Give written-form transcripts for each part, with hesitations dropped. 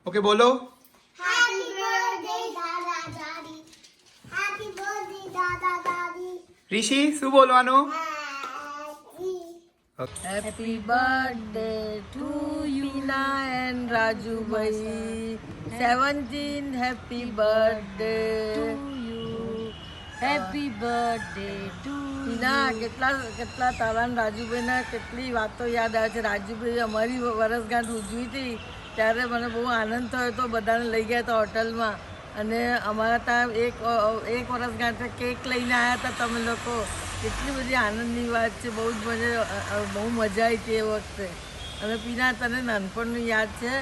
Okay બોલો. Happy birthday, Dada Daddy. Happy birthday, Dada Daddy. Rishi શું બોલવાનું? Happy. Happy birthday to you and Raju bhai. 17th happy birthday to you. Happy birthday two ના કેટલા તારા ને રાજુભાઈના કેટલી વાતો યાદ આવે છે. રાજુભાઈ અમારી વરસગાંઠ ઉજવી હતી ત્યારે મને બહુ આનંદ થયો હતો. બધાને લઈ ગયા હતા હોટલમાં અને અમારા ત્યાં એક વરસગાંઠે કેક લઈને આવ્યા હતા તમે લોકો. એટલી બધી આનંદની વાત છે. બહુ મજા આવી હતી એ વખતે. અને પીના તને નાનપણનું યાદ છે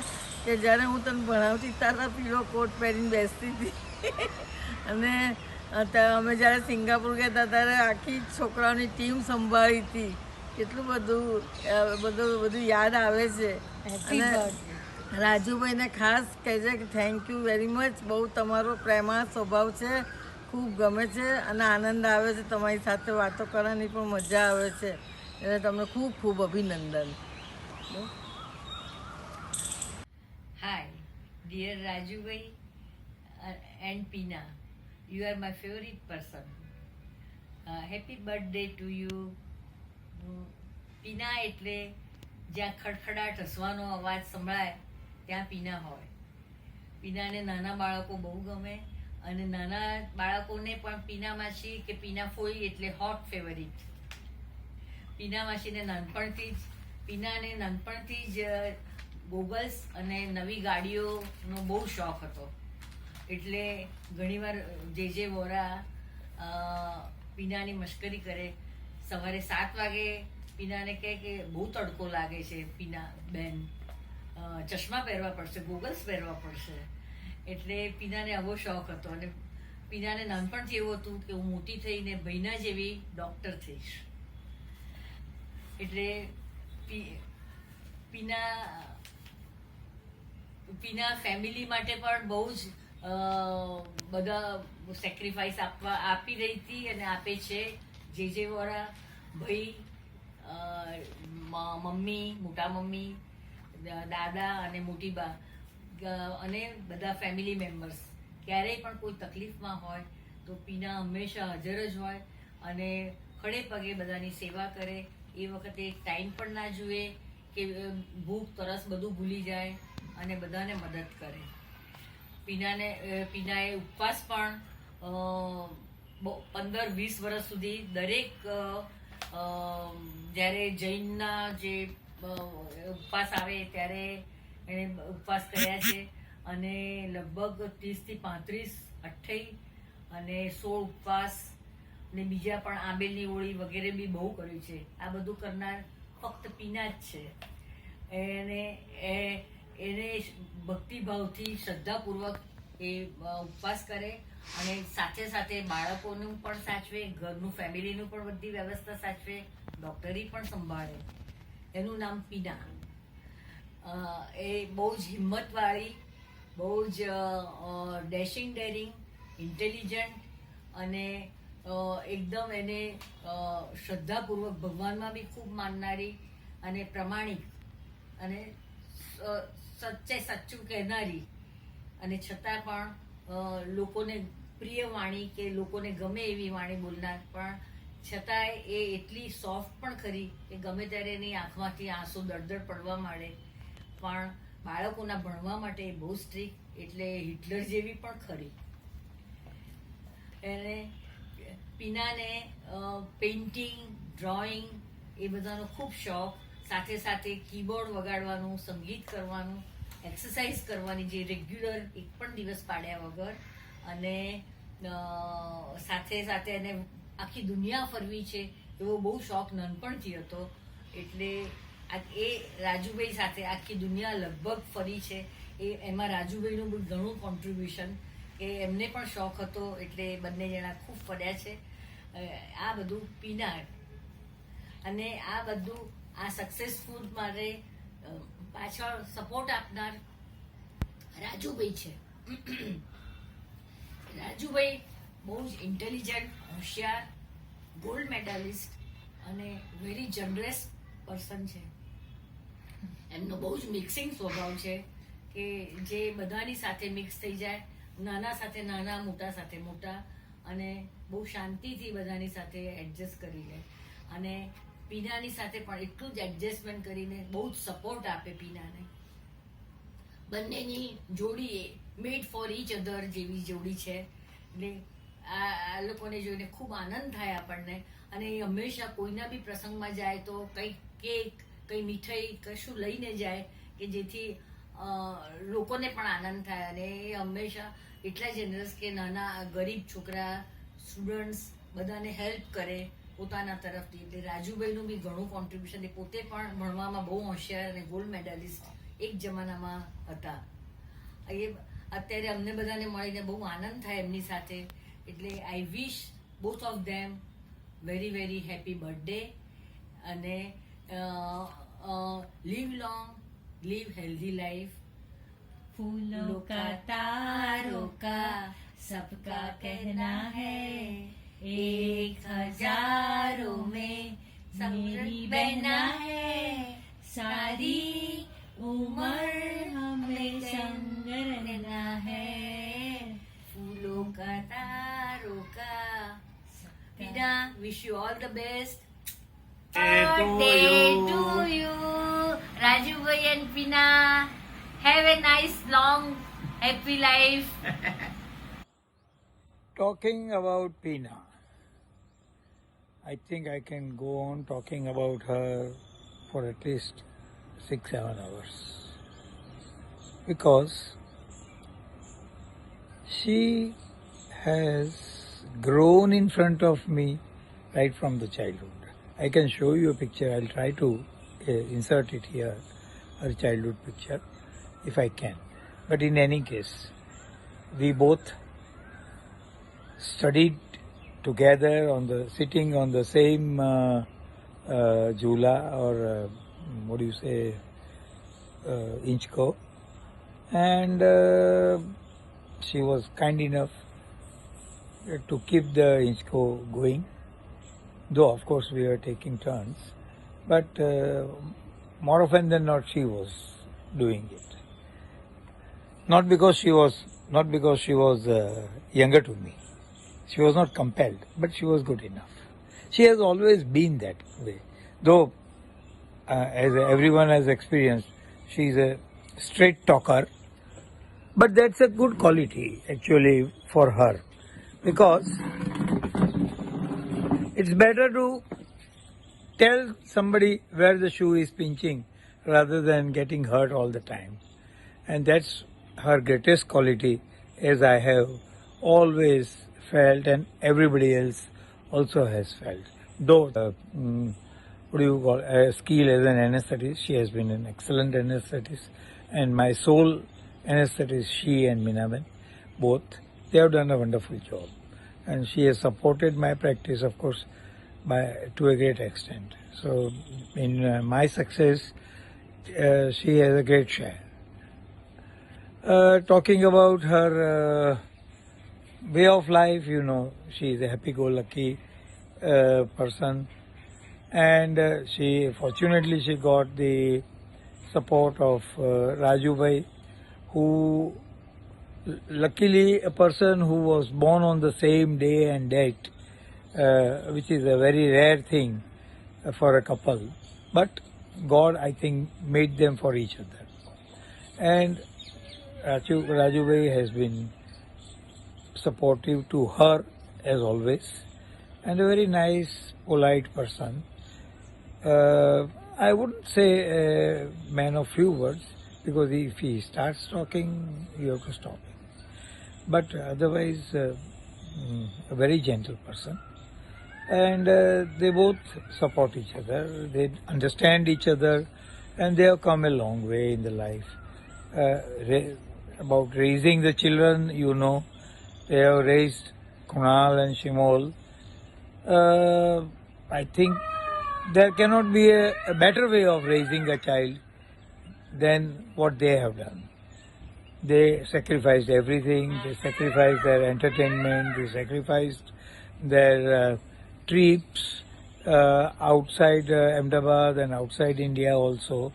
કે જ્યારે હું તને ભણાવતી ત્યારે પીળો કોટ પહેરીને બેસતી હતી અને અમે જ્યારે સિંગાપુર ગયા હતા ત્યારે આખી છોકરાઓની ટીમ સંભાળી હતી. કેટલું બધું યાદ આવે છે. અને રાજુભાઈને ખાસ કહેજે કે થેન્ક યુ વેરી મચ. બહુ તમારો પ્રેમાળ સ્વભાવ છે, ખૂબ ગમે છે અને આનંદ આવે છે. તમારી સાથે વાતો કરવાની પણ મજા આવે છે. એટલે તમને ખૂબ ખૂબ અભિનંદન. Hi dear Rajubhai and Pina, you are my favorite person. Happy birthday to you. Pina એટલે જ્યાં ખડખડાટ હસવાનો અવાજ સંભળાય ત્યાં પીના હોય. પીનાને નાના બાળકો બહુ ગમે અને નાના બાળકોને પણ પીના માસી કે પીના ફોઈ એટલે હોટ ફેવરિટ. પીના માસીને નાનપણથી જ ગોગલ્સ અને નવી ગાડીઓનો બહુ શોખ હતો. એટલે ઘણીવાર જે વોરા પીનાની મશ્કરી કરે. સવારે 7 વાગે પીનાને કહે કે બહુ તડકો લાગે છે પીના બેન, ચશ્મા પહેરવા પડશે, ગોગલ્સ પહેરવા પડશે. એટલે પીનાને આવો શોખ હતો અને પીનાને નાનપણથી એવું હતું કે હું મોટી થઈને ભાઈના જેવી ડૉક્ટર થઈશ. એટલે પીના ફેમિલી માટે પણ બહુ જ બધા સેક્રિફાઈસ આપી રહી હતી અને આપે છે. જે વોરા ભાઈ, મમ્મી, મોટા મમ્મી, દાદા અને મોટી બા અને બધા ફેમિલી મેમ્બર્સ ક્યારેય પણ કોઈ તકલીફમાં હોય તો પીના હંમેશા હાજર જ હોય અને ખડે પગે બધાની સેવા કરે. એ વખતે ટાઈમ પણ ના જુએ કે ભૂખ તરસ બધું ભૂલી જાય અને બધાને મદદ કરે. પીનાએ ઉપવાસ પણ 15-20 વર્ષ સુધી દરેક જ્યારે જૈનના જે ઉપવાસ આવે ત્યારે એણે ઉપવાસ કર્યા છે અને લગભગ 30-35 અઠ્ઠઈ અને 16 ઉપવાસ ને બીજા પણ આંબેલની ઓળી વગેરે બી બહુ કર્યું છે. આ બધું કરનાર ફક્ત પીના જ છે. એને ભક્તિભાવથી શ્રદ્ધાપૂર્વક એ ઉપવાસ કરે અને સાથે સાથે બાળકોનું પણ સાચવે, ઘરનું ફેમિલીનું પણ બધી વ્યવસ્થા સાચવે, ડોક્ટરી પણ સંભાળે. એનું નામ પીના. એ બહુ જ હિંમતવાળી, બહુ જ ડેશિંગ ડેરિંગ, ઇન્ટેલિજન્ટ અને એકદમ એને શ્રદ્ધાપૂર્વક ભગવાનમાં બી ખૂબ માનનારી અને પ્રમાણિક અને સાચું કહેનારી અને છતાં પણ લોકોને પ્રિય વાણી કે લોકોને ગમે એવી વાણી બોલનાર, પણ છતાંય એ એટલી સોફ્ટ પણ ખરી કે ગમે ત્યારે એની આંખમાંથી આંસુ દળદળ પડવા માંડે. પણ બાળકોના ભણવા માટે બહુ સ્ટ્રિક્ટ, એટલે હિટલર જેવી પણ ખરી. એને પીનાને પેઇન્ટિંગ, ડ્રોઈંગ એ બધાનો ખૂબ શોખ. સાથે સાથે કીબોર્ડ વગાડવાનું, સંગીત કરવાનું, એક્સરસાઇઝ કરવાની જે રેગ્યુલર એક પણ દિવસ પાડ્યા વગર, અને સાથે સાથે એને આખી દુનિયા ફરવી છે એવો બહુ શોખ નાનપણથી હતો. એટલે એ રાજુભાઈ સાથે આખી દુનિયા લગભગ ફરી છે. એમાં રાજુભાઈનું બી ઘણું કોન્ટ્રીબ્યુશન કે એમને પણ શોખ હતો એટલે બંને જણા ખૂબ ફર્યા છે. આ બધું પીના અને આ બધું આ સક્સેસફુલ માટે પાછળ સપોર્ટ આપનાર રાજુભાઈ છે. રાજુભાઈ બહુ જ ઇન્ટેલિજન્ટ, હોશિયાર, ગોલ્ડ મેડાલિસ્ટ અને વેરી જનરસ પર્સન છે. એમનો બહુ જ મિક્સિંગ સ્વભાવ છે. કે જે બધાની સાથે મિક્સ થઈ જાય, નાના સાથે નાના, મોટા સાથે મોટા, અને બહુ શાંતિથી બધાની સાથે એડજસ્ટ કરી લે. અને પીનાની સાથે પણ એટલું જ એડજસ્ટમેન્ટ કરીને બહુ જ સપોર્ટ આપે પીનાને. બંનેની જોડી મેડ ફોર ઈચ અધર જેવી જોડી છે. એટલે આ લોકોને જોઈને ખૂબ આનંદ થાય આપણને. અને એ હંમેશા કોઈના બી પ્રસંગમાં જાય તો કંઈક કેક, કંઈ મીઠાઈ, કશું લઈને જાય કે જેથી લોકોને પણ આનંદ થાય. અને એ હંમેશા એટલા જનરસ કે નાના ગરીબ છોકરા, સ્ટુડન્ટ્સ બધાને હેલ્પ કરે પોતાના તરફથી. એટલે રાજુભાઈનું બી ઘણું કોન્ટ્રીબ્યુશન. એ પોતે પણ ભણવામાં બહુ હોશિયાર અને ગોલ્ડ મેડાલિસ્ટ એક જમાનામાં હતા. એ અત્યારે અમને બધાને મળીને બહુ આનંદ થાય એમની સાથે. એટલે I wish both of them very very happy birthday. અને live long, live healthy life. फूलों का तारों का सबका कहना है, 1000 में मेरी बहना है, सारी उम्र हमें संग रहना है. फूलों का तारों का. Pina, wish you all the best. Birthday to you, Rajubhai and Pina. Have a nice, long, happy life. Talking about Pina, I think I can go on talking about her for at least 6-7 hours. Because she has grown in front of me right from the childhood. I can show you a picture. I'll try to insert it here, her childhood picture, if I can. But in any case, we both studied together sitting on the same jhula, or what do you say, inchko. And she was kind enough to keep the inchko going. Though, of course, we were taking turns. But more often than not, she was doing it. Not because she was younger to me. She was not compelled, but she was good enough. She has always been that way. Though, as everyone has experienced, she is a straight talker. But that's a good quality actually for her, because it's better to tell somebody where the shoe is pinching rather than getting hurt all the time. And that's her greatest quality, as I have always felt and everybody else also has felt. Though, what do you call, a skill as an anesthetist, she has been an excellent anesthetist. And my sole anesthetist, she and Minaben, both, they have done a wonderful job. And she has supported my practice, of course, to a great extent. So, in my success, she has a great share. Talking about her way of life, you know, she is a happy-go-lucky person, and fortunately she got the support of Rajubhai, who luckily a person who was born on the same day and date, which is a very rare thing for a couple, but God, I think, made them for each other. And Rajubhai has been supportive to her as always, and a very nice, polite person. I wouldn't say a man of few words, because if he starts talking, you have to stop him. But otherwise, a very gentle person. And they both support each other, they understand each other, and they have come a long way in the life. About raising the children, you know, they have raised Kunal and Shimol. I think there cannot be a better way of raising a child than what they have done. They sacrificed everything. They sacrificed their entertainment. They sacrificed their trips outside Ahmedabad and outside India also.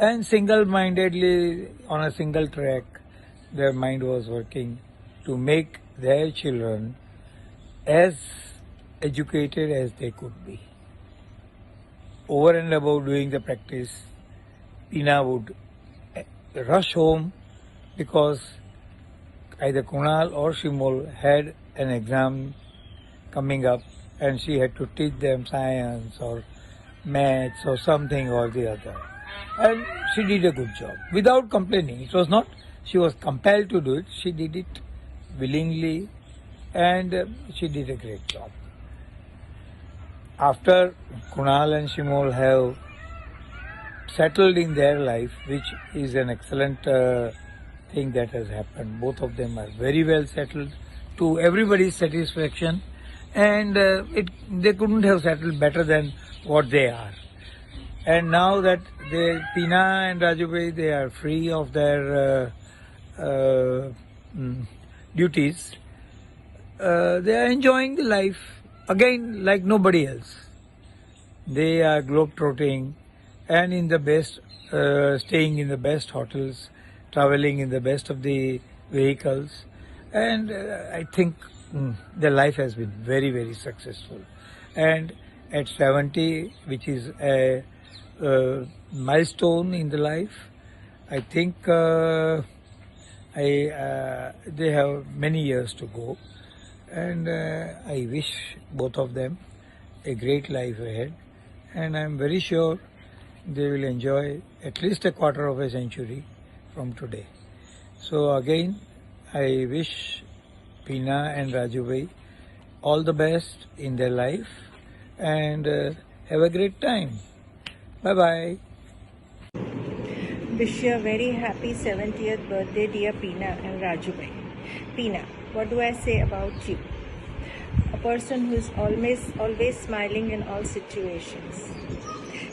And single-mindedly on a single track, their mind was working to make their children as educated as they could be. Over and above doing the practice, Pina would rush home because either Kunal or Shimol had an exam coming up and she had to teach them science or maths or something or the other. And she did a good job without complaining. It was not she was compelled to do it. She did it willingly and she did a great job. After Kunal and Shimol have settled in their life, which is an excellent thing that has happened. Both of them are very well settled to everybody's satisfaction, and they couldn't have settled better than what they are. And now that Pina and Rajubhai, they are free of their duties, they are enjoying the life again like nobody else. They are globetrotting and in the best, staying in the best hotels, traveling in the best of the vehicles, and I think their life has been very, very successful. And at 70, which is a milestone in the life, I think they have many years to go, and I wish both of them a great life ahead, and I'm very sure they will enjoy at least a quarter of a century from today. So again, I wish Pina and Rajubhai all the best in their life and have a great time. Bye-bye. Wish you a very happy 70th birthday, dear Pina and Rajubhai. Pina, what do I say about you? A person who is always smiling in all situations.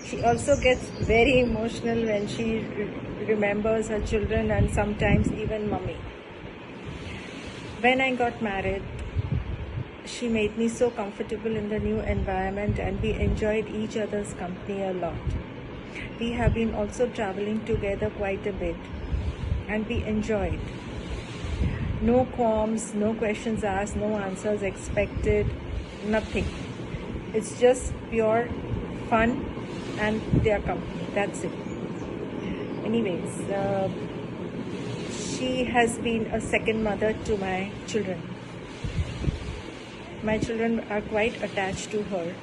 She also gets very emotional when she remembers her children and sometimes even mummy. When I got married, she made me so comfortable in the new environment and we enjoyed each other's company a lot. We have been also traveling together quite a bit and we enjoyed. No qualms, no questions asked, no answers expected, nothing. It's just pure fun and their company. That's it. Anyways, she has been a second mother to my children. My children are quite attached to her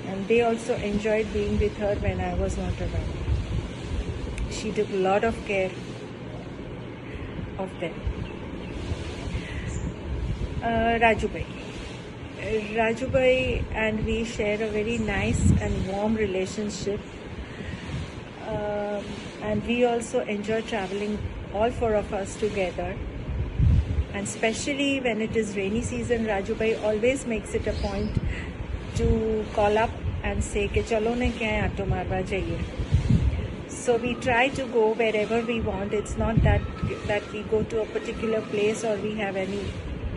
and they also enjoyed being with her when I was not around. She took a lot of care of them. Rajubhai and we share a very nice and warm relationship, and we also enjoy traveling, all four of us together, and especially when it is rainy season, Rajubhai always makes it a point to call up and say ke chalo ne kya auto marwa jaiye. So we try to go wherever we want. It's not that we go to a particular place or we have any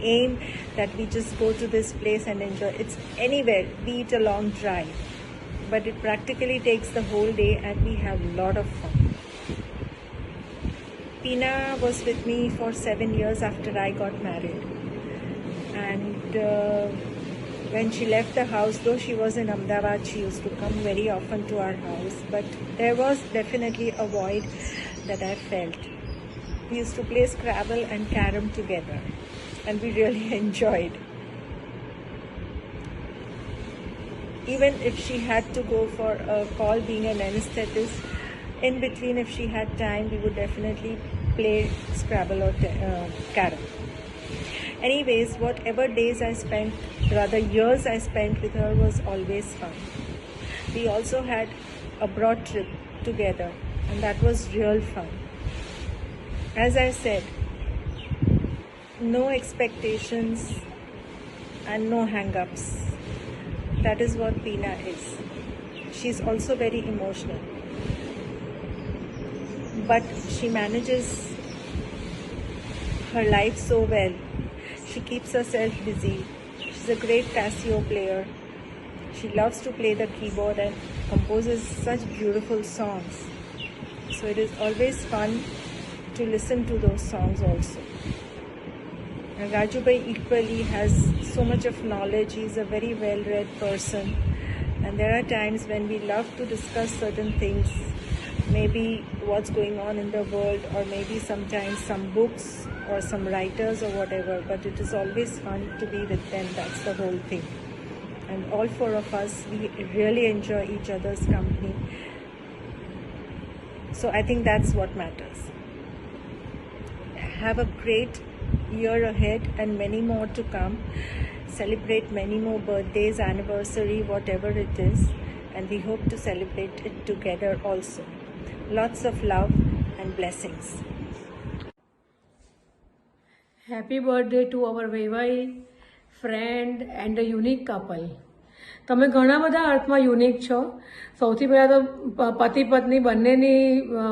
aim that we just go to this place and enjoy. It's anywhere, be it a long drive, but it practically takes the whole day and we have a lot of fun. Pina was with me for 7 years after I got married, and when she left the house, though she was in Ahmedabad, she used to come very often to our house, but there was definitely a void that I felt. We used to play Scrabble and Carrom together and we really enjoyed. Even if she had to go for a call being an anesthetist, in between if she had time, we would definitely play Scrabble or Carrom. Anyways, whatever days I spent, rather years I spent with her was always fun. We also had a abroad trip together and that was real fun. As I said, no expectations and no hang-ups. That is what Pina is. She's also very emotional, but she manages her life so well. She keeps herself busy. She's a great Casio player. She loves to play the keyboard and composes such beautiful songs. So it is always fun to listen to those songs also. And Rajubhai equally has so much of knowledge. He's a very well-read person. And there are times when we love to discuss certain things, maybe what's going on in the world, or maybe sometimes some books or some writers or whatever, but it is always fun to be with them. That's the whole thing. And all four of us, we really enjoy each other's company. So I think that's what matters. Have a great year ahead and many more to come. Celebrate many more birthdays, anniversary, whatever it is, and we hope to celebrate it together also. Lots of love and blessings. Happy birthday to our Vaivai, friend and a unique couple. તમે ઘણા બધા અર્થમાં unique છો. સૌથી પહેલાં તો પતિ પત્ની બંનેની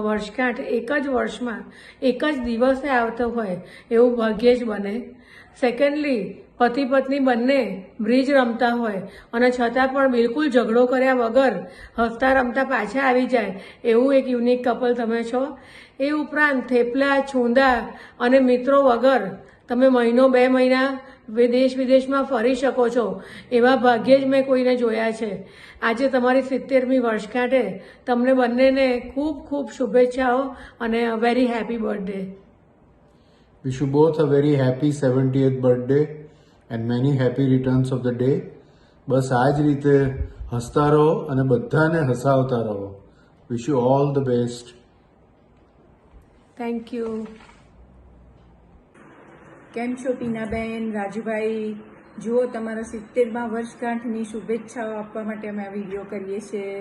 વર્ષગાંઠ એક જ વર્ષમાં એક જ દિવસે આવતો હોય એવું ભાગ્યે જ બને. સેકન્ડલી પતિ પત્ની બંને બ્રિજ રમતા હોય અને છતાં પણ બિલકુલ ઝઘડો કર્યા વગર હસતા રમતા પાછા આવી જાય એવું એક યુનિક કપલ તમે છો. એ ઉપરાંત થેપલા, છૂંદા અને મિત્રો વગર તમે મહિનો 2 મહિના વિદેશ વિદેશમાં ફરી શકો છો એવા ભાગ્યે જ મેં કોઈને જોયા છે. આજે તમારી 70મી વર્ષગાંઠે તમને બંનેને ખૂબ ખૂબ શુભેચ્છાઓ અને very happy birthday. Wish you both a very happy 70th birthday and many happy returns of the day. બસ આ જ રીતે હસતા રહો અને બધાને હસાવતા રહો. Wish you all the best. Thank you. કેમ છો પીનાબેન, રાજુભાઈ? જુઓ, તમારા 70મા વર્ષગાંઠની શુભેચ્છાઓ આપવા માટે અમે આ વિડીયો કરીએ છીએ.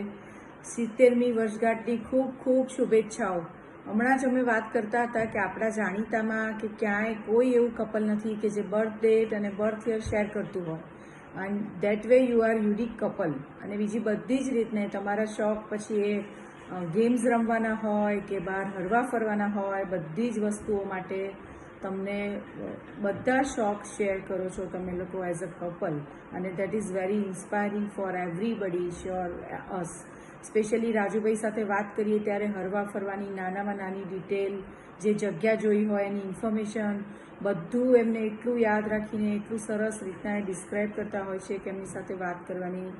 70મી વર્ષગાંઠની ખૂબ ખૂબ શુભેચ્છાઓ. હમણાં જ અમે વાત કરતા હતા કે આપણા જાણીતામાં કે ક્યાંય કોઈ એવું કપલ નથી કે જે બર્થ ડેટ અને બર્થ યર શેર કરતું હોય. And that way you are unique couple. અને બીજી બધી જ રીતને તમારા શોખ પછી એ ગેમ્સ રમવાના હોય કે બહાર હરવા ફરવાના હોય, બધી જ વસ્તુઓ માટે તમને બધા શોખ શેર કરો છો તમે લોકો એઝ અ કપલ. અને that is very inspiring four everybody, sure us. Specially Rajubhai સાથે વાત કરીએ ત્યારે હરવા ફરવાની નાનામાં નાની ડિટેલ, જે જગ્યા જોઈ હોય એની ઇન્ફોર્મેશન, બધું એમને એટલું યાદ રાખીને એટલું સરસ રીતના એ ડિસ્ક્રાઇબ કરતા હોય છે કે એમની સાથે વાત કરવાની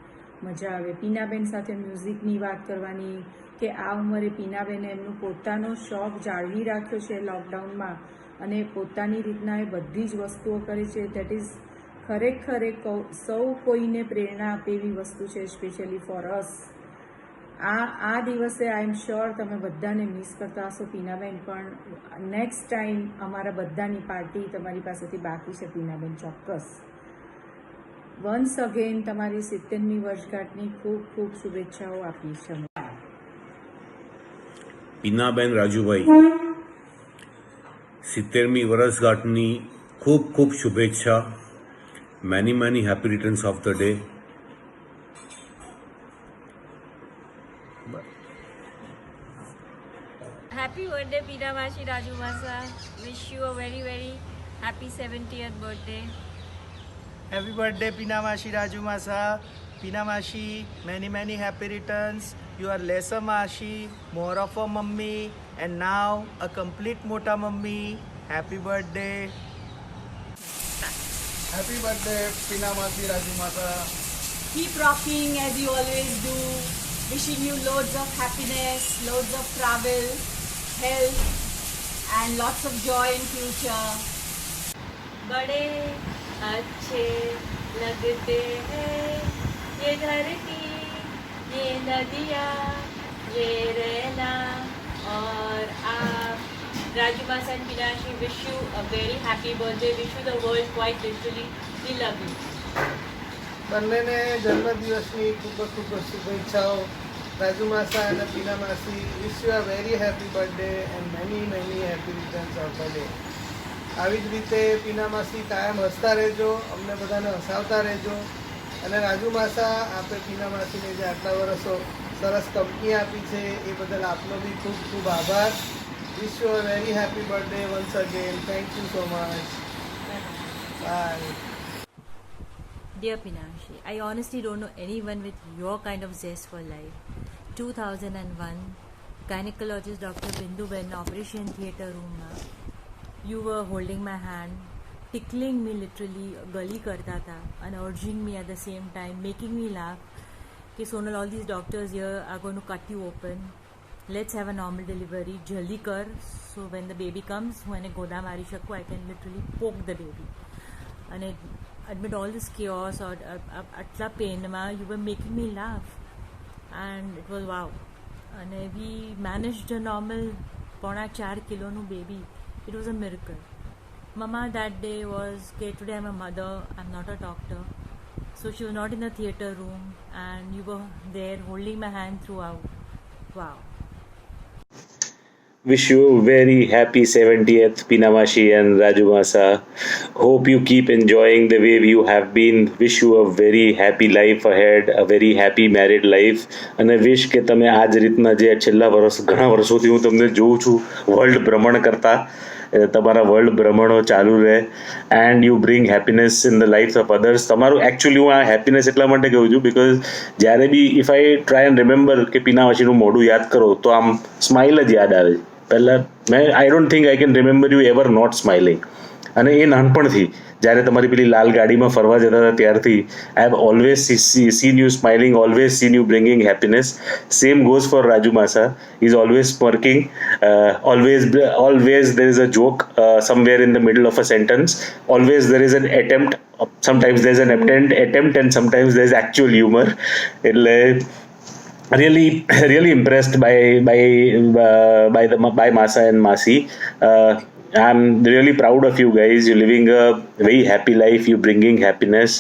મજા આવે. પીનાબેન સાથે મ્યુઝિકની વાત કરવાની, કે આ ઉંમરે પીનાબેને એમનું પોતાનો શોખ જાળવી રાખ્યો છે લોકડાઉનમાં અને પોતાની રીતના એ બધી જ વસ્તુઓ કરે છે. દેટ ઇઝ ખરેખર સૌ કોઈને પ્રેરણા આપે એવી વસ્તુ છે, સ્પેશિયલી ફોર અસ. આ દિવસે આઈ એમ શ્યોર તમે બધાને મિસ કરતા હશો પીનાબેન, પણ નેક્સ્ટ ટાઈમ અમારા બધાની પાર્ટી તમારી પાસેથી બાકી છે પીનાબેન, ચોક્કસ. વન્સ અગેન તમારી 70મી વર્ષગાંઠની ખૂબ ખૂબ શુભેચ્છાઓ આપી છે. પીનાબેન, રાજુભાઈ, 70મી વર્ષગાંઠની ખૂબ ખૂબ શુભેચ્છા. Many many happy returns of the day. Happy birthday, Pina Mashi Raju Masa. Wish you a very, very happy 70th birthday. Happy birthday, Pinamashi Raju Masa. Pinamashi, many, many happy returns. You are lesser Mashi, more of a mummy, and now a complete Mota mummy. Happy birthday. Happy birthday, Pinamashi Raju Masa. Keep rocking as you always do. Wishing you loads of happiness, loads of travel, health, and lots of joy in future. बड़े अच्छे लगते हैं ये धरती, ये नदियाँ, ये रहना और आप. Raju Masa and Pinashi, wish you a very happy birthday. Wish you the world quite literally. We love you. બંનેને જન્મદિવસની ખૂબ ખૂબ શુભેચ્છાઓ. રાજુ માસા અને પીના માસી, વિશ you a very happy birthday and many many happy returns of the day. આવી જ રીતે પીના માસી કાયમ હસતા રહેજો, અમને બધાને હસાવતા રહેજો. અને રાજુ માસા, આપે પીના માસીને જે આટલા વર્ષો સરસ કંપની આપી છે એ બદલ આપનો બી ખૂબ ખૂબ આભાર. Wish you a very happy birthday once again. Thank you so much. Bye. Dear Pinashi, I honestly don't know anyone with your kind of zest for life. 2001, gynecologist doctor Binduben operation theatre રૂમમાં you were holding my hand, tickling me literally, gully karta tha, and urging me at the same time, making me laugh. Okay, Sonal, all these doctors here are going to cut you open. Let's have a normal delivery. Jaldi kar. So when the baby comes, when I goda mari shakku, I can literally poke the baby. And amid all this chaos or atla pain ma, you were making me laugh, and it was wow. And we managed a normal 4.5 kilo nu baby. It was a miracle. Mama that day was, okay, today I'm a mother, I'm not a doctor. So she was not in the theatre room, and you were there holding my hand throughout. Wow. Wish you a very happy 70th, Pinamashi and Raju Masa. Hope you keep enjoying the way you have been. Wish you a very happy life ahead, a very happy married life. And I wish કે તમે આ જ રીતના જે છેલ્લા ઘણા વર્ષોથી હું તમને જોઉં છું વર્લ્ડ ભ્રમણ કરતા, તમારા વર્લ્ડ ભ્રમણો ચાલુ રહે, and you bring happiness in the life of others. તમારું એકચ્યુઅલી હું આ હેપીનેસ એટલા માટે કહું છું બિકોઝ જ્યારે બી if I try and remember કે પીનાવાશીનું મોઢું યાદ કરો તો આમ સ્માઇલ જ યાદ આવે. પહેલાં I don't think I can remember you ever not smiling. અને એ નાનપણથી જ્યારે તમારી પેલી લાલ ગાડીમાં ફરવા જતા હતા ત્યારથી I have always seen you smiling, always seen you bringing happiness. Same goes for Raju Masa. He's always smirking. Always there is a joke somewhere in the middle of a sentence. Always there is an attempt. Sometimes there's an attempt and sometimes there's actual humor. Really impressed by Masa and Masi. I'm really proud of you guys. You're living a very happy life. You're bringing happiness.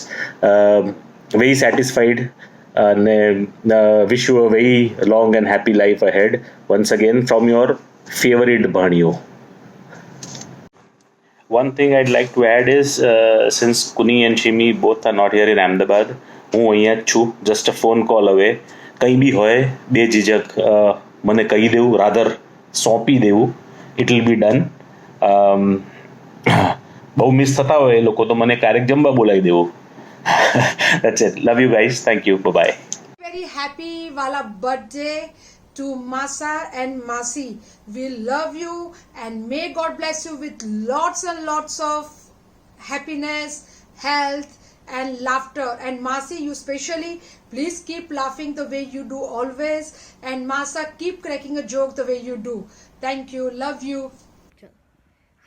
Very satisfied. And wish you a very long and happy life ahead. Once again, from your favorite Bhanio. One thing I'd like to add is, since Kuni and Shimi both are not here in Ahmedabad, હું અહીંયા જ છું, just a phone call away. કંઈ બી હોય બેઝિઝક મને કહી દેવું, rather સોંપી દેવું, ઇટ વિલ બી ડન. બહુ મિસ થતા હોય એ લોકો તો મને ક્યારેક જમવા બોલાવી દેવું. That's it. Love you guys. Thank you. Bye-bye. Very happy wala birthday to Masa and Masi. We love you and may God bless you with lots and lots of happiness, health and laughter. And Masi, you especially, please keep laughing the way you do always. And Masa, keep cracking a joke the way you do. Thank you. Love you.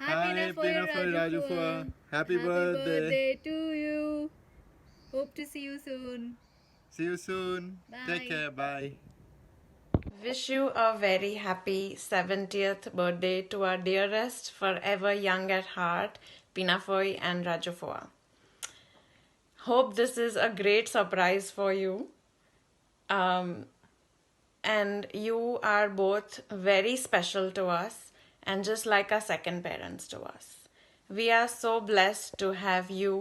Hi, Pina for Raju for happy birthday to you. Hope to see you soon. See you soon. Bye. Take care. Bye. Wish you a very happy 70th birthday to our dearest, forever young at heart, Pinafoy and Rajufoa. Hope this is a great surprise for you. And you are both very special to us and just like our second parents to us. We are so blessed to have you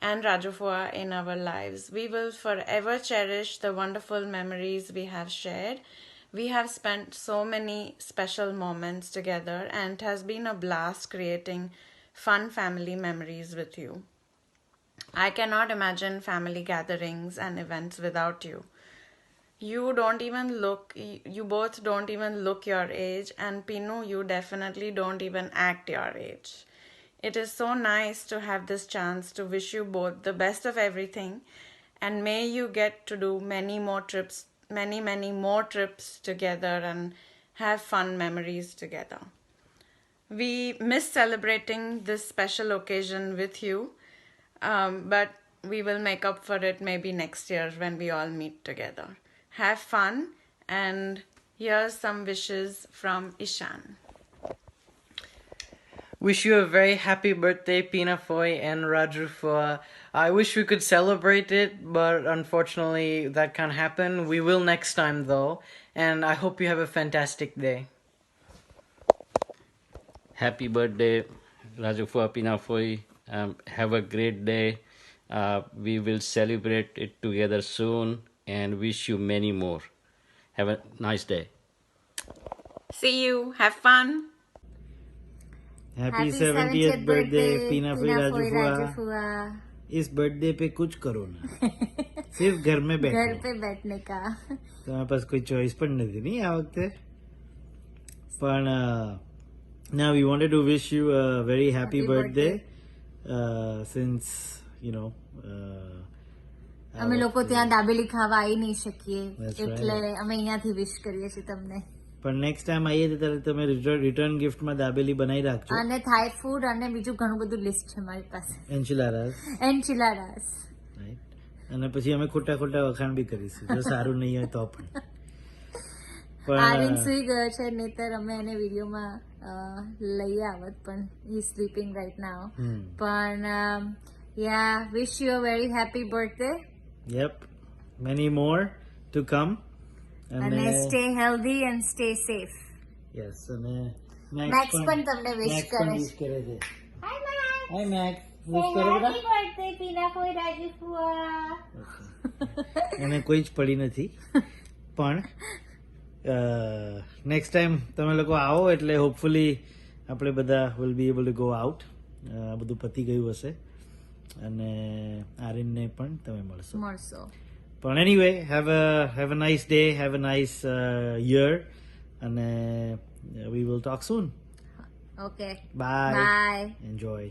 and Rajufoa in our lives. We will forever cherish the wonderful memories we have shared. We have spent so many special moments together and it has been a blast creating fun family memories with you. I cannot imagine family gatherings and events without you. You both don't even look your age, and Pinu, you definitely don't even act your age. It is so nice to have this chance to wish you both the best of everything, and may you get to do many more trips together and have fun memories together. We miss celebrating this special occasion with you, but we will make up for it maybe next year when we all meet together. Have fun, and here's some wishes from Ishan. Wish you a very happy birthday, Pinafoy and Rajufoa. I wish we could celebrate it, but unfortunately that can't happen. We will next time though, and I hope you have a fantastic day. Happy birthday, Rajufoa, Pinafoy. Have a great day. We will celebrate it together soon and wish you many more. Have a nice day. See you. Have fun. Happy 70th birthday पीनाफोई राजूफुआ. इस birthday पे कुछ करो ना, सिर्फ घर में बैठो. घर पे बैठने का. तुम्हारे पास कोई चॉइस पण નથી नहीं આ વખતે. પણ now we wanted to wish you a very happy birthday, since you know અમે લોકો ત્યાં દાબેલી ખાવા આવી નહીં શકીએ That's એટલે right. અમે અહીંયાથી વિશ કરીએ છીએ તમને. પણ નેક્સ્ટ ટાઈમ આવીએ ત્યારે તમે રિટર્ન ગિફ્ટમાં દાબેલી બનાવી રાખજો. અને થાઈ ફૂડ અને બીજું ઘણું બધું લિસ્ટ છે મારી પાસે. એન્ચિલાડાસ અને પછી અમે ખોટા ખોટા વખાણ બી કરીશું જો સારું નહીં હોય તો પણ. આર્યન સુઈ ગયો છે નહીતર અમે એને વિડીયોમાં લઈ આવત પણ હી સ્લીપિંગ રાઈટ નાઉ. પણ yeah wish you a very happy birthday. Yep, many more to come. અને stay healthy and stay safe. Yes, અને મેક્સ પણ તમને વિશ કરે છે. હાય મેક્સ, વિશ કરો બેટા. હેપી બર્થડે પીના ફોઈ રાજુ ફુઆ. એને કોઈ જ પડી નથી પણ નેક્સ્ટ ટાઈમ તમે લોકો આવો એટલે હોપફુલી આપણે બધા will be able to go out. આ બધું પતી ગયું હશે અને આર્યનને પણ તમે મળશો. પણ anyway have a nice day, have a nice year અને we will talk soon. Okay, bye. Enjoy.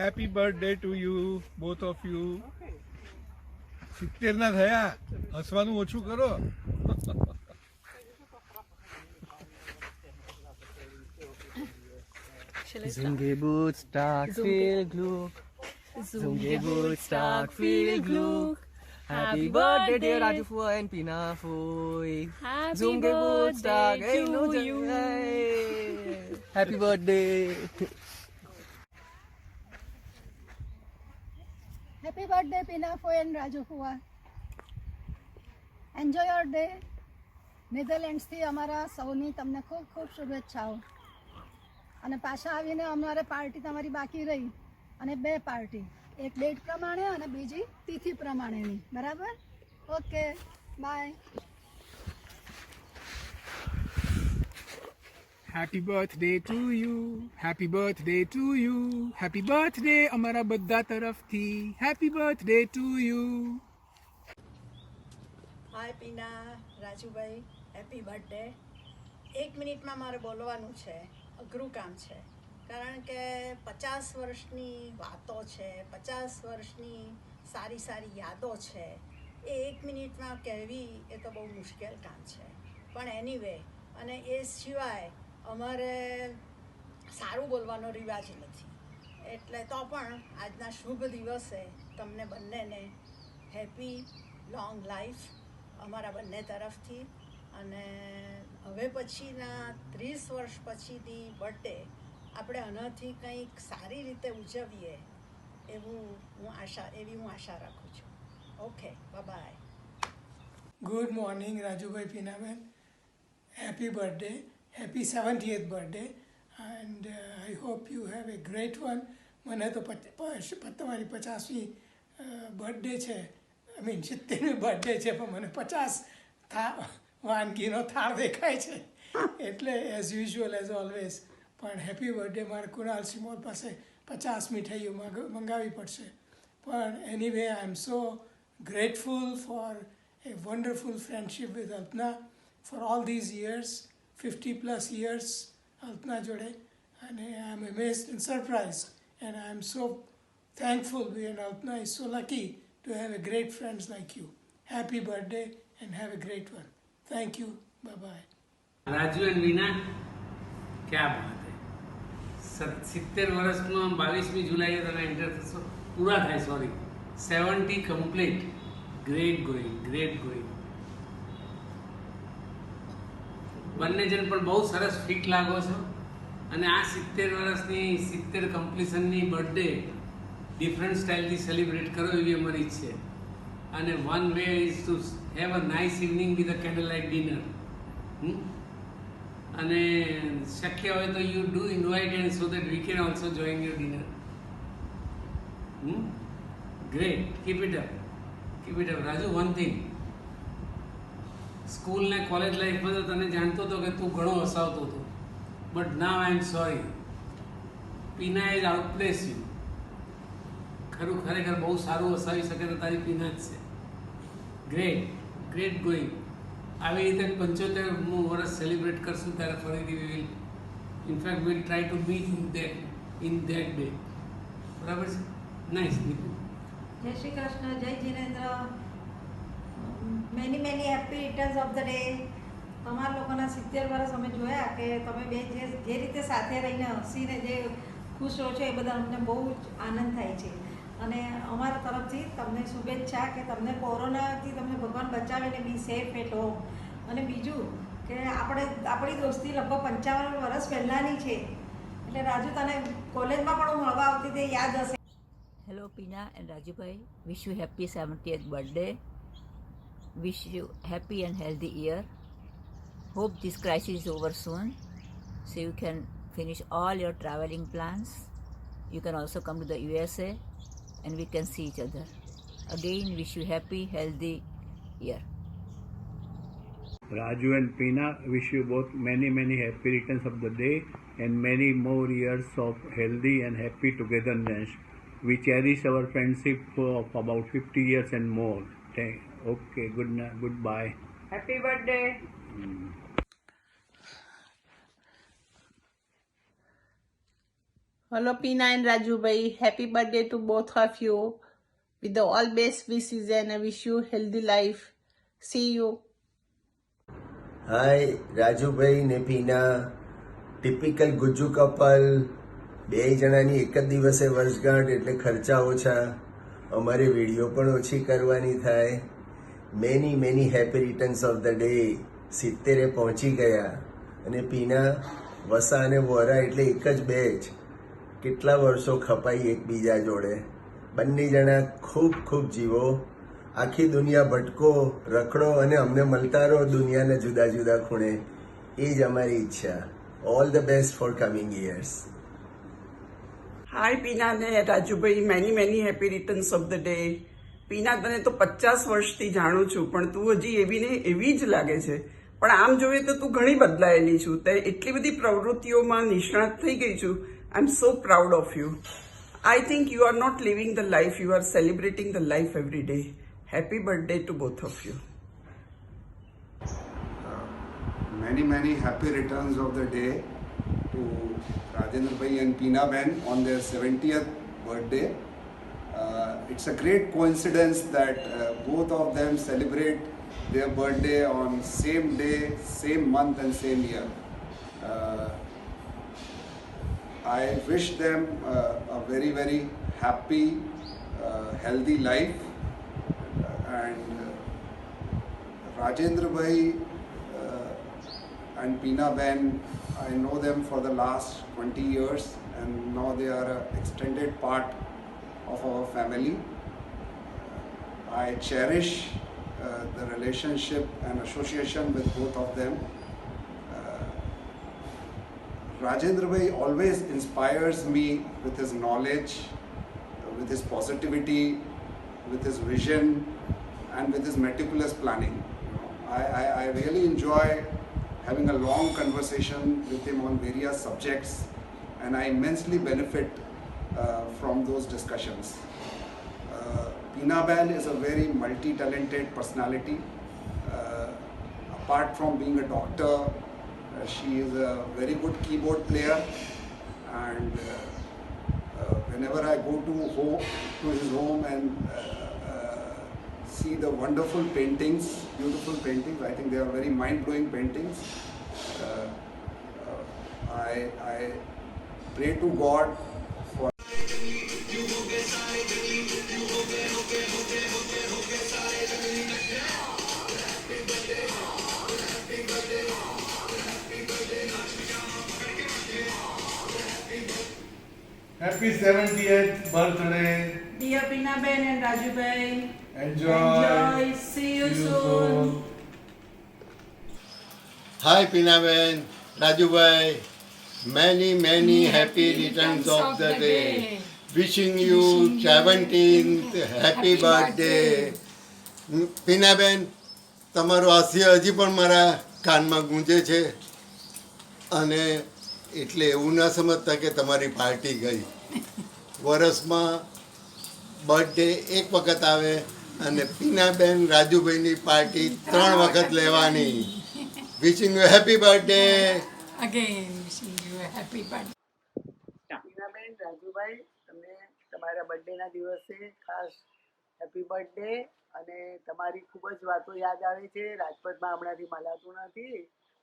Happy birthday to you both of you. 70 ના થયા, હસવાનું ઓછું કરો. Zunge Bootstag, viel Glück. Zunge Bootstag, viel Glück. Happy birthday, dear Raju Fua and Pina Fui. Zunge Bootstag, hey, no you. Happy birthday. Happy birthday, Pina Foy and Raju Fua. Enjoy your day. નેધરલેન્ડ્સથી અમારા સૌની તમને ખૂબ ખૂબ શુભેચ્છાઓ. અને પાછા આવીને અમારે પાર્ટી તમારી બાકી રહી અને 2 પાર્ટી, એક ડેટ પ્રમાણે અને બીજી તિથિ પ્રમાણેની. બરાબર? Okay, bye. Happy birthday to you. Happy birthday to you. Happy birthday અમારા બધા તરફથી. Happy birthday to you. Hi Pina, Rajubhai, happy birthday. 1 મિનિટમાં મારે બોલવાનું છે, અઘરું કામ છે કારણ કે 50 વર્ષની વાતો છે, 50 વર્ષની સારી સારી યાદો છે, એ 1 મિનિટમાં કહેવી એ તો બહુ મુશ્કેલ કામ છે. પણ એનીવે, અને એ સિવાય અમારે સારું બોલવાનો રિવાજ નથી, એટલે તો પણ આજના શુભ દિવસે તમને બંનેને હેપી લોંગ લાઈફ અમારા બંને તરફથી. અને હવે પછીના 30 વર્ષ પછીની બર્થડે આપણે આનાથી કંઈક સારી રીતે ઉજવીએ એવી હું આશા રાખું છું. Okay, bye. Good morning Rajubhai, Pinaben. Happy birthday, happy 70th birthday and I hope you have a great one. મને તો તમારી 50મી બર્થડે છે, આઈ મીન 70મી બર્થડે છે, પણ મને 50 વાનગીનો થાળ દેખાય છે એટલે એઝ યુઝ્યુઅલ એઝ ઓલવેઝ. પણ હેપી બર્થડે. મારે કુણાલ સિમોર પાસે 50 મીઠાઈઓ મંગાવવી પડશે. પણ anyway I am so grateful for a wonderful friendship with Alpna for all these years, 50+ years Alpna jode, and I am amazed and surprised, and I am so thankful, and Alpna is so lucky to have a great friends like you. Happy birthday and have a great one. Thank you. Bye bye. Raju and Veena, क्या बात है. 70 વર્ષમાં 22મી જુલાઈએ તમે enter થશો, પૂરા થાય, sorry 70 complete. Great going. બંને જણ પણ બહુ સરસ ફિટ લાગો છો. અને આ 70 વર્ષની 70 કમ્પ્લીશનની બર્થડે ડિફરન્ટ સ્ટાઇલથી સેલિબ્રેટ કરો એવી અમારી ઈચ્છા છે. અને one way is to have a nice evening with a candle light dinner. અને શક્ય હોય તો you do invite and so that we can also join your dinner. Great. Keep it up. Keep it up. Raju, one thing. School ને college લાઈફમાં તો તને જાણતો હતો કે તું ઘણો હસાવતો હતો, but now I am sorry, Pina is outplace you. ખરેખર બહુ સારું હસાવી શકે તો તારી પીના જ છે. Great, great going. આવી રીતે 75મું વર્ષ સેલિબ્રેટ કરશું ત્યારે ફરીથી will in fact will try to meet in that day. બરાબર છે? નાઇસ. જય શ્રી કૃષ્ણ, જય Jinendra. Many many happy returns of the day. તમારા લોકોના 70 વર્ષ અમે જોયા કે તમે બે જે રીતે સાથે રહીને હસીને જે ખુશ રહો છો એ બધા અમને બહુ જ આનંદ થાય છે. અને અમારા તરફથી તમને શુભેચ્છા કે તમને કોરોનાથી તમને ભગવાન બચાવીને બી સેફ એટ હોમ. અને બીજું કે આપણી દોસ્તી લગભગ 55 વર્ષ પહેલાંની છે, એટલે રાજુ તને કોલેજમાં પણ હું મળવા આવતી તે યાદ હશે. Hello Pina and Rajubhai, wish you happy 70th birthday. Wish you happy and healthy year. Hope this crisis is over soon so you can finish all your traveling plans. You can also come to the USA and we can see each other. Again, wish you happy, healthy year. Raju and Pina, wish you both many happy returns of the day and many more years of healthy and happy togetherness. We cherish our friendship of about 50 years and more. Okay, good night, goodbye. Happy birthday. Hello Pina and Raju bhai, happy birthday to both of you. With the all best wishes and I wish you healthy life. See you. Hi Rajubhai ને પીના, typical Gujju couple. બે જણાની એક જ દિવસે વર્ષગાંઠ એટલે ખર્ચા ઓછા, અમારે વિડીયો પણ ઓછી કરવાની થાય. Many happy returns of the day. 70 પહોંચી ગયા અને પીના વસા અને વોરા એટલે એક જ બેચ. કેટલા વર્ષો ખપાઈ એકબીજા જોડે. બંને જણા ખૂબ જીવો, આખી દુનિયા ભટકો, રખડો અને અમને મળતા રહો દુનિયાના જુદા જુદા ખૂણે. એ જ અમારી ઈચ્છા. All the best for coming years. Hi Pina ને Rajubhai, many happy returns of the day. Pina, તને તો 50 વર્ષથી જાણું છું પણ તું હજી એવી ને એવી જ લાગે છે. પણ આમ જોઈએ તો તું ઘણી બદલાયેલી છું. તે એટલી બધી પ્રવૃત્તિઓમાં નિષ્ણાત થઈ ગઈ છું. I am so proud of you. I think you are not living the life, you are celebrating the life every day. Happy birthday to both of you. Many happy returns of the day to Rajendra Bhai and Peena Ben on their 70th birthday. It's a great coincidence that both of them celebrate their birthday on same day, same month and same year. I wish them a very happy, healthy life. And Rajendra Bhai and Peena Ben, I know them for the last 20 years and now they are an extended part of our family. I cherish the relationship and association with both of them. Rajendra Bhai always inspires me with his knowledge, with his positivity, with his vision and with his meticulous planning. I really enjoy having a long conversation with him on various subjects and I immensely benefit from those discussions. Peena Ben is a very multi-talented personality. Apart from being a doctor, she is a very good keyboard player and whenever I go to his home and see the wonderful paintings, beautiful paintings, I think they are very mind-blowing paintings. I pray to God for Happy 70th birthday. Dear Peena Ben and Raju bhai, Enjoy. See you soon. Hi Peena Ben, Raju bhai, many happy returns of the day. wishing you 17th happy birthday. પીનાબેન, તમારું હાસ્ય હજી પણ મારા કાનમાં ગૂંજે છે અને એટલે એવું ના સમજતા કે તમારી પાર્ટી ગઈ. વર્ષમાં બર્થડે એક વખત આવે અને પીનાબેન રાજુભાઈની પાર્ટી 3 વખત લેવાની. Wishing you happy birthday. Again, wishing you a happy birthday. Tinaben, Rajubhai, તમને તમારા બર્થડેના દિવસે ખાસ હેપી બર્થડે. અને તમારી ખૂબ જ વાતો યાદ આવે છે. રાજપથમાં હમણાંથી મલાતું નથી,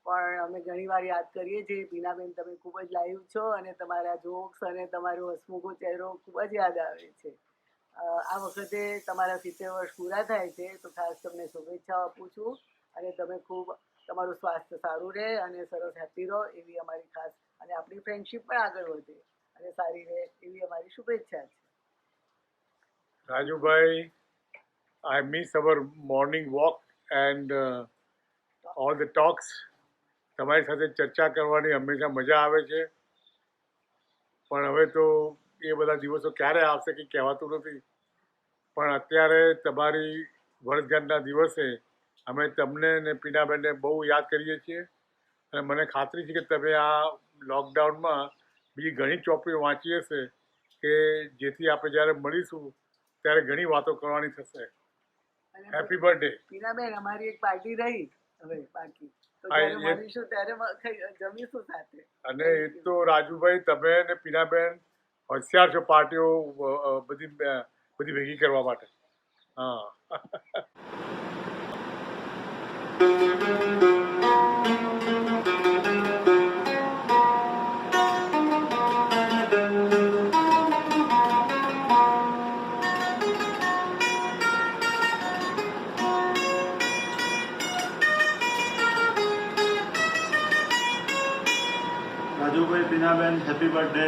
પણ અમે ઘણીવાર યાદ કરીએ છીએ. પીનાબેન, તમે ખૂબ જ લાઈવ છો અને તમારા જોક્સ અને તમારો હસમુખો ચહેરો ખૂબ જ યાદ આવે છે. આ વખતે તમારા 70 વર્ષ પૂરા થાય છે, તો ખાસ તમને શુભેચ્છાઓ આપું છું અને તમે ખૂબ તમારું સ્વાસ્થ્ય સારું રહે અને સરસ હેપી રહો એવી અમારી ખાસ, અને આપણી ફ્રેન્ડશીપ પણ આગળ વધે અને સારી રહે એવી અમારી શુભેચ્છા છે. Rajubhai, I miss our morning walk and all the talks. તમારી સાથે ચર્ચા કરવાની હંમેશા મજા આવે છે, પણ હવે તો એ બધા દિવસો ક્યારે આવશે કે કહેવાતું નથી. પણ અત્યારે તમારી વર્ષગાંઠના દિવસે અમે તમને ને પીનાબેનને બહુ યાદ કરીએ છીએ અને મને ખાતરી છે કે તમે આ લોકડાઉનમાં બીજી ઘણી ચોપડીઓ વાંચી હશે કે જેથી આપણે જ્યારે મળીશું ત્યારે ઘણી વાતો કરવાની થશે. Happy birthday. પીનાબેન, અમારી એક પાર્ટી રહી હવે બાકી, તો જ્યારે મળીશું ત્યારે જમીશું સાથે. અને એ તો રાજુભાઈ, તમે ને પીનાબેન હોશિયાર છો પાર્ટીઓ બધી ભેગી કરવા માટે. હા. Rajubhai, Pinaben, happy birthday.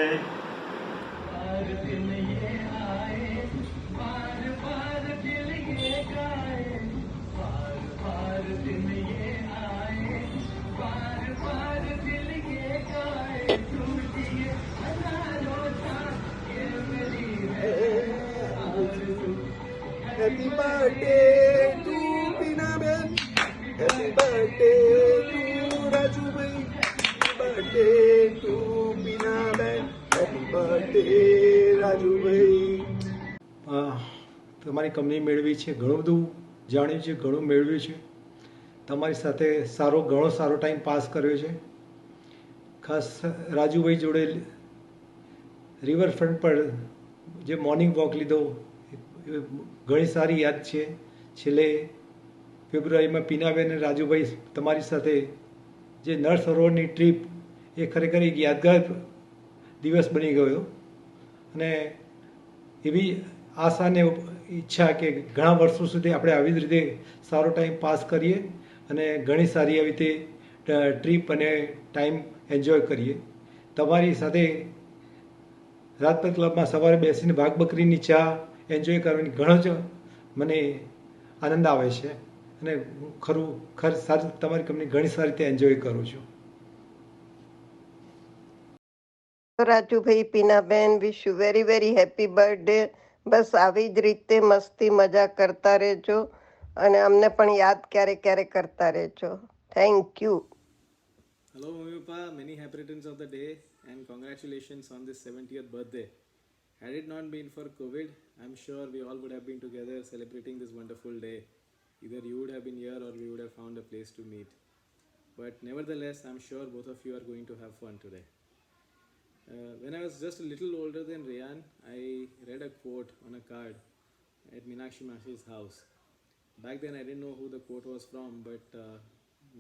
Happy birthday to Pinaben. Happy birthday to Rajubhai. Happy birthday to Pinaben. Happy birthday Rajubhai. તમારી કંપની મેળવી છે, ઘણું બધું જાણ્યું છે, ઘણું મેળવ્યું છે. તમારી સાથે ઘણો સારો ટાઈમ પાસ કર્યો છે. ખાસ રાજુભાઈ જોડે રિવરફ્રન્ટ પર જે મોર્નિંગ વોક લીધો ઘણી સારી યાદ છે. છેલ્લે ફેબ્રુઆરીમાં પીનાબેન અને રાજુભાઈ તમારી સાથે જે નળ સરોવરની ટ્રીપ, એ ખરેખર એક યાદગાર દિવસ બની ગયો. અને એવી આશા ને ઈચ્છા કે ઘણા વર્ષો સુધી આપણે આવી જ રીતે સારો ટાઈમ પાસ કરીએ અને ઘણી સારી આવી રીતે ટ્રીપ અને ટાઈમ એન્જોય કરીએ. તમારી સાથે રાજપથ ક્લબમાં સવારે બેસીને ભાગ બકરીની ચા એન્જોય કરવાની ઘણો જ મને આનંદ આવે છે અને સારી તમારી કંપની ઘણી સારી રીતે એન્જોય કરું છું. Rajubhai, Pinaben, wish you very very happy birthday. બસ આવી જ રીતે મસ્તી મજા કરતા રહેજો અને અમને પણ યાદ ક્યારેક ક્યારેક કરતા રહેજો. Thank you. Hello, Mummy Papa. Many happy returns of the day and congratulations on this 70th birthday. Had it not been for COVID, I'm sure we all would have been together celebrating this wonderful day. Either you would have been here or we would have found a place to meet. But nevertheless, I'm sure both of you are going to have fun today. When I was just a little older than Rayan, I read a quote on a card at Meenakshi Mashi's house. Back then I didn't know who the quote was from, but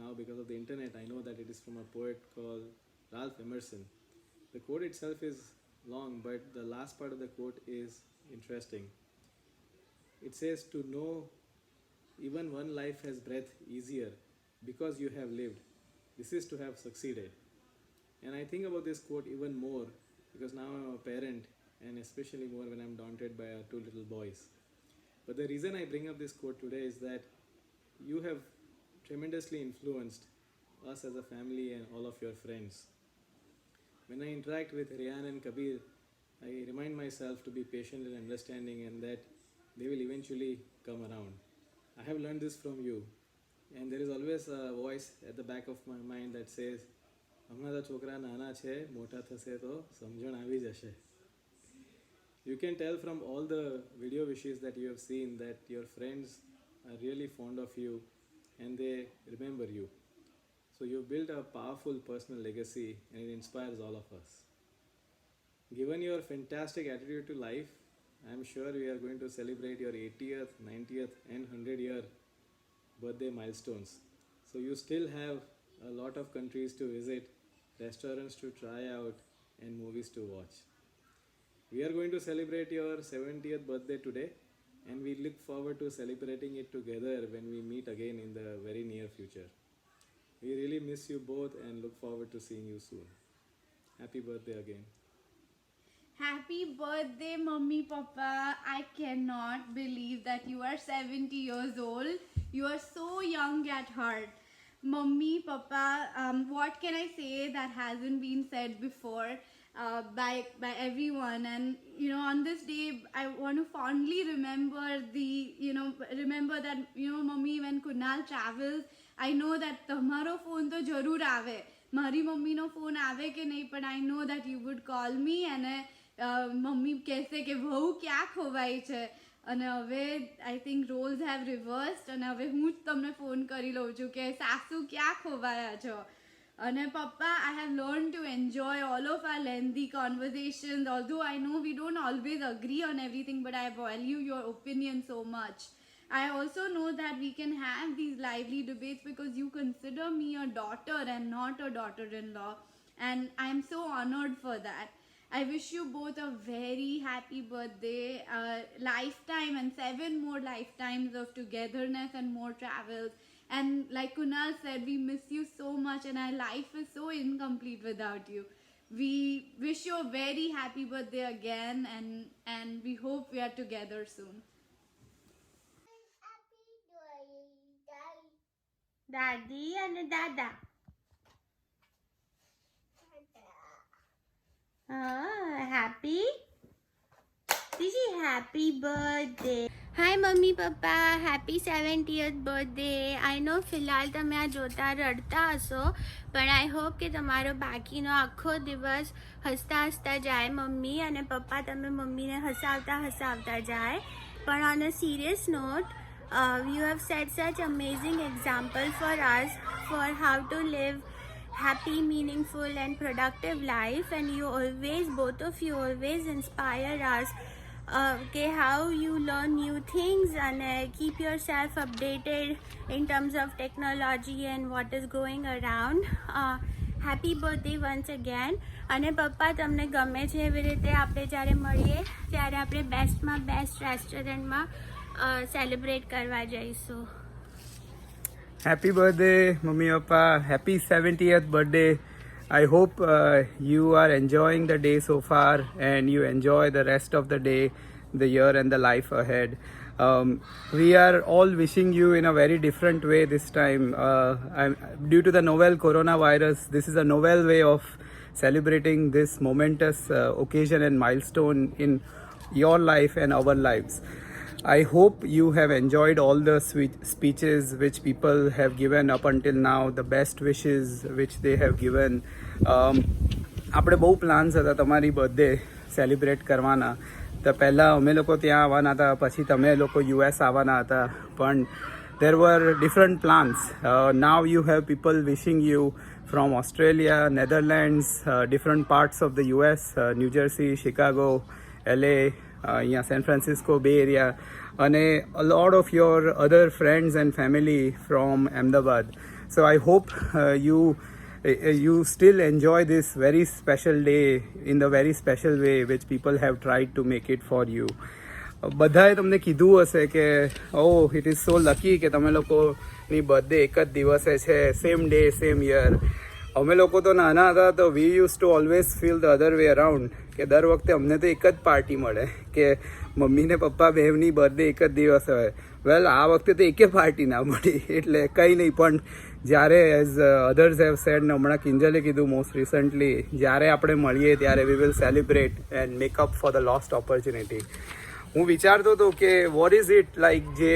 now because of the internet I know that it is from a poet called Ralph Emerson. The quote itself is long, but the last part of the quote is interesting. It says, to know even one life has breath easier because you have lived. This is to have succeeded. And I think about this quote even more because now I'm a parent, and especially more when I'm daunted by our 2 little boys. But the reason I bring up this quote today is that you have tremendously influenced us as a family and all of your friends. When I interact with Rayan and Kabir, I remind myself to be patient and understanding, and that they will eventually come around. I have learned this from you, and there is always a voice at the back of my mind that says, હમણાં તો છોકરા નાના છે, મોટા થશે તો સમજણ આવી જશે. You can tell from all the video wishes that you have seen that your friends are really fond of you and they remember you. So you built a powerful personal legacy and it inspires all of us. Given your fantastic attitude to life, I am sure we are going to celebrate your 80th, 90th and 100-year birthday milestones. So you still have a lot of countries to visit, restaurants to try out and movies to watch. We are going to celebrate your 70th birthday today, and we look forward to celebrating it together when we meet again in the very near future. We really miss you both and look forward to seeing you soon. Happy birthday again. Happy birthday, Mummy, Papa. I cannot believe that you are 70 years old. You are so young at heart. Mummy, Papa, what can I say that hasn't been said before by everyone? And, on this day, I want to fondly remember that, Mummy, when Kunal travels, I know that tamaro phone to jarur aave. Mari mummy no phone aave ke nahi, but I know that you would call me and mummy કહેશે કે વહુ ક્યાં ખોવાઈ છે. અને હવે I think Rolls have reversed અને હવે હું જ તમને ફોન કરી લઉં છું કે સાસુ ક્યાં ખોવાયા છો. અને પપ્પા, I have learned to enjoy all of our lengthy conversations, although I know we don't always agree on everything, but I value your opinion so much. I also know that we can have these lively debates because you consider me a daughter and not a daughter-in-law, and I'm so honored for that. I wish you both a very happy birthday, lifetime and 7 more lifetimes of togetherness and more travels. And like Kunal said, we miss you so much and our life is so incomplete without you. We wish you a very happy birthday again, and we hope we are together soon. Daddy and Dada. Happy? Digi, happy birthday. Hi Mummy, Papa, happy 70th birthday. I know फिलहाल તમે આ જોતા રડતા હશો, પણ I hope કે તમારો બાકીનો આખો દિવસ હસતા હસતા જાય મમ્મી અને પપ્પા તમે મમ્મીને હસાવતા જાય. પણ on a serious note, you have set such amazing example for us for how to live happy, meaningful and productive life, and you always, both of you always inspire us how you learn new things and keep yourself updated in terms of technology and what is going around. Happy birthday once again. અને પપ્પા તમને ગમે છે એવી રીતે આપણે જ્યારે મળીએ ત્યારે આપણે બેસ્ટમાં બેસ્ટ રેસ્ટોરન્ટમાં સેલિબ્રેટ કરવા જઈશું. Happy birthday, Mummy Papa. Happy 70th birthday. I hope you are enjoying the day so far and you enjoy the rest of the day, the year and the life ahead. We are all wishing you in a very different way this time. Due to the novel coronavirus, this is a novel way of celebrating this momentous occasion and milestone in your life and our lives. I hope you have enjoyed all the sweet speeches which people have given up until now, the best wishes which they have given. આપણે બહુ plans હતા તમારી birthday celebrate કરવાના. તો પહેલાં અમે લોકો ત્યાં આવવાના હતા, પછી તમે લોકો US આવવાના હતા, પણ there were different plans. Now you have people wishing you from Australia, Netherlands, different parts of the US, New Jersey, Chicago, LA, San Francisco Bay Area, and a lot of your other friends and family from Ahmedabad. So I hope you still enjoy this very special day in the very special way which people have tried to make it for you. બધાએ તમને કીધું હશે કે it is so lucky કે તમે લોકોની birthday એક જ દિવસે છે, સેમ ડે સેમ યર. અમે લોકો તો નાના હતા તો વી use to always feel the other way around કે દર વખતે અમને તો એક જ પાર્ટી મળે કે મમ્મી ને પપ્પા બેવની બર્થડે એક જ દિવસ હોય. વેલ આ વખતે તો એકે પાર્ટી ના મળી એટલે કંઈ નહીં, પણ જ્યારે એઝ અધર્સ હેવ સેડ ને હમણાં કિંજલે કીધું મોસ્ટ રિસન્ટલી, જ્યારે આપણે મળીએ ત્યારે we will celebrate and make up for the lost opportunity. હું વિચારતો હતો કે વોટ ઇઝ ઇટ લાઈક જે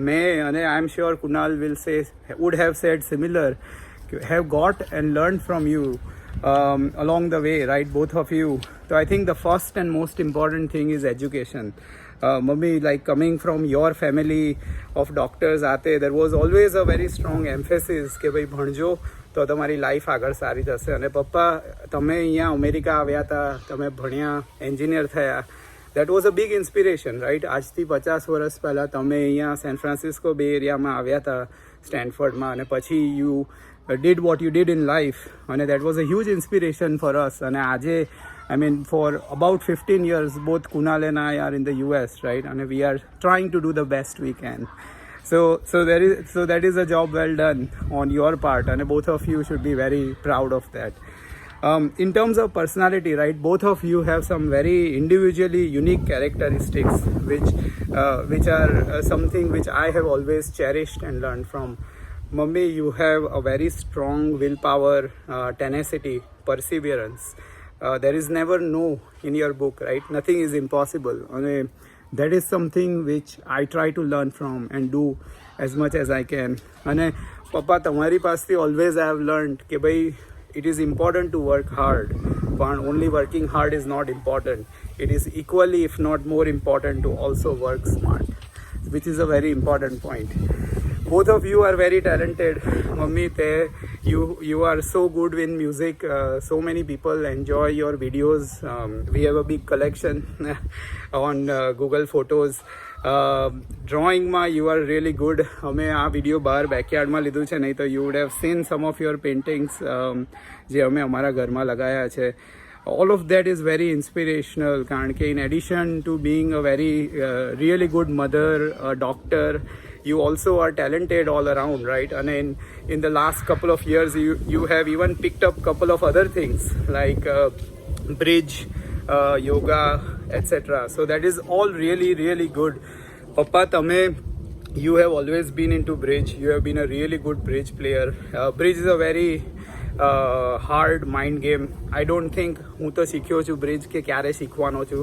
મેં અને I am sure Kunal will say would have said similar, have got and learned from you along the way, right? Both of you. So I think the first and most important thing is education. Mummy, like coming from your family of doctors, there was always a very strong emphasis કે ભાઈ ભણજો તો તમારી life આગળ સારી જશે. અને પપ્પા તમે અહીંયા અમેરિકા આવ્યા હતા, તમે ભણ્યા, એન્જિનિયર થયા. That was a big inspiration, right? આજથી 50 વર્ષ પહેલાં તમે અહીંયા સેન ફ્રાન્સિસ્કો બે એરિયામાં આવ્યા હતા સ્ટેનફર્ડમાં, અને પછી you did what you did in life, and that was a huge inspiration for us. And આજે I mean for about 15 years both Kunal and I are in the US, right? And we are trying to do the best we can. So that is a job well done on your part, and both of you should be very proud of that. In terms of personality, right, both of you have some very individually unique characteristics which are something which I have always cherished and learned from. Mummy, you have a very strong willpower, tenacity, perseverance. There is never no in your book, right? Nothing is impossible. And that is something which I try to learn from and do as much as I can. And Papa, tamari paste always I have learned ke bhai, it is important to work hard, but only working hard is not important. It is equally, if not more important, to also work smart, which is a very important point. Both of you are very talented. Mummy, you are so good in music. So many people enjoy your videos. We have a big collection on Google Photos. Drawing ma, you are really good. અમે આ video બહાર બેકયાર્ડમાં લીધું છે, નહીં તો you would have seen some of your paintings જે અમે અમારા ઘરમાં લગાયા છે. All of that is very inspirational, કારણ કે in addition to being a very really good mother, a doctor, you also are talented all around, right? And in the last couple of years you have even picked up couple of other things like bridge, yoga, etc. So that is all really, really good. Papa, you have always been into bridge. You have been a really good bridge player. Bridge is a very hard mind game. I don't think હું તો શીખ્યો છું bridge કે ક્યારે શીખવાનો છું,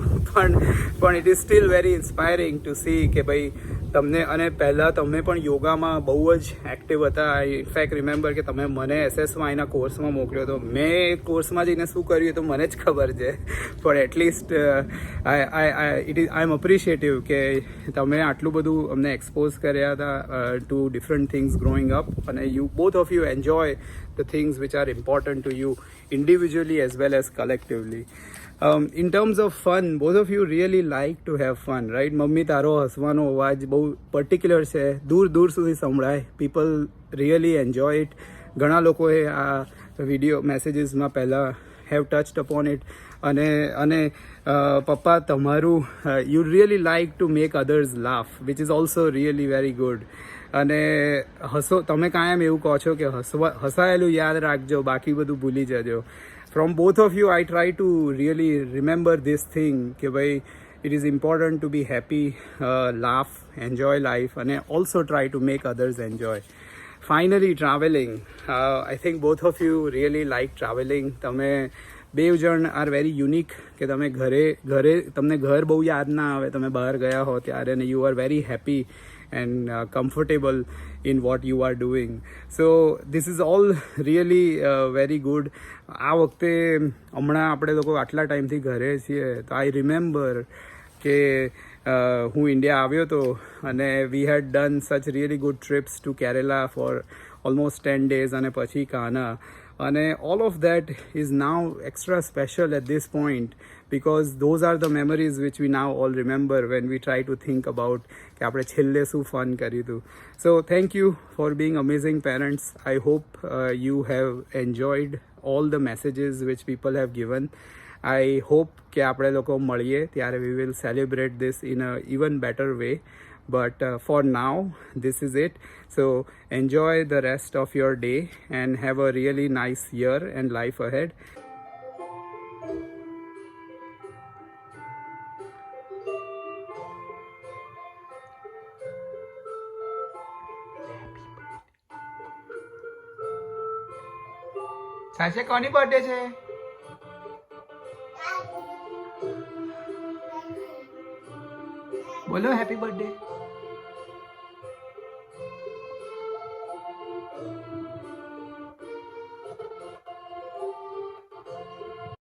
પણ it is still very inspiring to see કે ભાઈ તમને, અને પહેલાં તમે પણ યોગામાં બહુ જ એક્ટિવ હતા. આઈ ઇનફેક્ટ રિમેમ્બર કે તમે મને SSYના કોર્સમાં મોકલ્યો હતો. મેં કોર્સમાં જઈને શું કર્યું તો મને જ ખબર છે, પણ એટલીસ્ટ આઈ એમ અપ્રિશિએટિવ કે તમે આટલું બધું અમને એક્સપોઝ કર્યા હતા to different things growing up, અને both of you enjoy the things which are important to you individually as well as collectively. In terms of fun, both of you really like to have fun, right? Mummy, તારો હસવાનો અવાજ બહુ particular છે, દૂર દૂર સુધી સંભળાય. People really enjoy it. ઘણા લોકોએ આ વિડીયો મેસેજીસમાં પહેલાં હેવ ટચ્ડ અપોન ઇટ. અને પપ્પા, તમારું you really like to make others laugh, which is also really very good. અને તમે કાયમ એવું કહો છો કે હસાયેલું યાદ રાખજો, બાકી બધું ભૂલી જજો. From both of you, I try to really remember this thing કે ભાઈ, it is important to be happy, laugh, enjoy life, and also try to make others enjoy. Finally, traveling. I think both of you really like traveling. તમે બેવ જણ are very unique કે તમે ઘરે તમને ઘર બહુ યાદ ના આવે, તમે બહાર ગયા હો ત્યારે, અને you are very happy and comfortable in what you are doing. So this is all really very good. આ વખતે હમણાં આપણે લોકો આટલા ટાઈમથી ઘરે છીએ, તો આઈ રિમેમ્બર કે હું ઇન્ડિયા આવ્યો હતો, અને we had done such really good trips to Kerala for almost 10 days, અને પછી કાના. અને all of that is now extra special at this point, because those are the memories which we now all remember when we try to think about કે આપણે છેલ્લે શું fun કર્યું હતું. So thank you for being amazing parents. I hope you have enjoyed all the messages which people have given. I hope કે આપણે લોકો મળીએ ત્યારે we will celebrate this in a even better way. But for now, this is it. So enjoy the rest of your day and have a really nice year and life ahead. સાચે કોની birthday છે? બોલો happy birthday.